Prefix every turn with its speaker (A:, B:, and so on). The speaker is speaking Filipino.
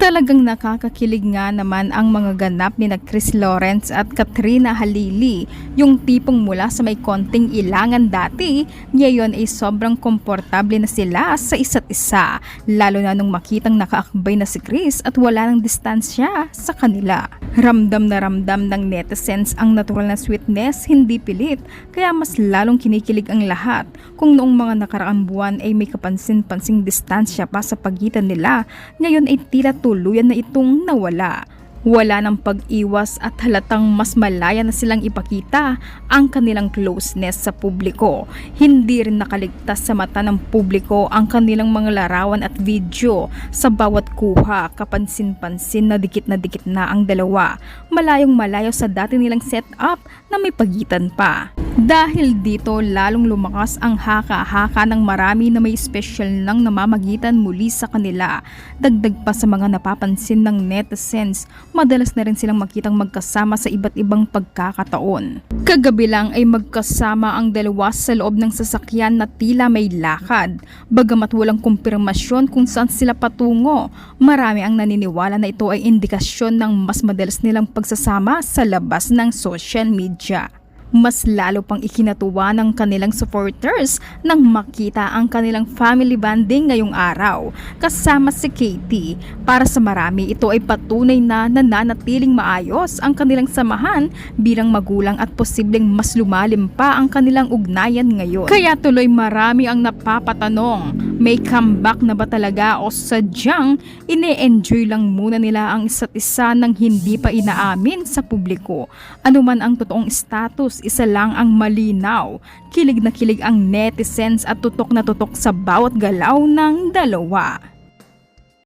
A: Talagang nakakakilig nga naman ang mga ganap ni na Chris Lawrence at Katrina Halili. Yung tipong mula sa may konting ilangan dati, ngayon ay sobrang komportable na sila sa isa't isa. Lalo na nung makitang nakaakbay na si Chris at wala ng distansya sa kanila. Ramdam na ramdam ng netizens ang natural na sweetness, hindi pilit. Kaya mas lalong kinikilig ang lahat. Kung noong mga nakaraang buwan ay may kapansin-pansing distansya pa sa pagitan nila, ngayon ay tila tuluyan na itong nawala. Wala ng pag-iwas at halatang mas malaya na silang ipakita ang kanilang closeness sa publiko. Hindi rin nakaligtas sa mata ng publiko ang kanilang mga larawan at video. Sa bawat kuha, kapansin-pansin na dikit na ang dalawa. Malayong malayo sa dati nilang setup na may pagitan pa. Dahil dito lalong lumakas ang haka-haka ng marami na may special nang namamagitan muli sa kanila. Dagdag pa sa mga napapansin ng netizens, madalas na rin silang makitang magkasama sa iba't ibang pagkakataon. Kagabi lang ay magkasama ang dalawa sa loob ng sasakyan na tila may lakad. Bagamat walang kumpirmasyon kung saan sila patungo, marami ang naniniwala na ito ay indikasyon ng mas madalas nilang pagsasama sa labas ng social media. Mas lalo pang ikinatuwa ng kanilang supporters nang makita ang kanilang family bonding ngayong araw kasama si Katie. Para sa marami, ito ay patunay na nananatiling maayos ang kanilang samahan bilang magulang at posibleng mas lumalim pa ang kanilang ugnayan ngayon. Kaya tuloy marami ang napapatanong, may comeback na ba talaga o sadyang ine-enjoy lang muna nila ang isa't isa nang hindi pa inaamin sa publiko? Ano man ang totoong status, isa lang ang malinaw. Kilig na kilig ang netizens at tutok na tutok sa bawat galaw ng dalawa.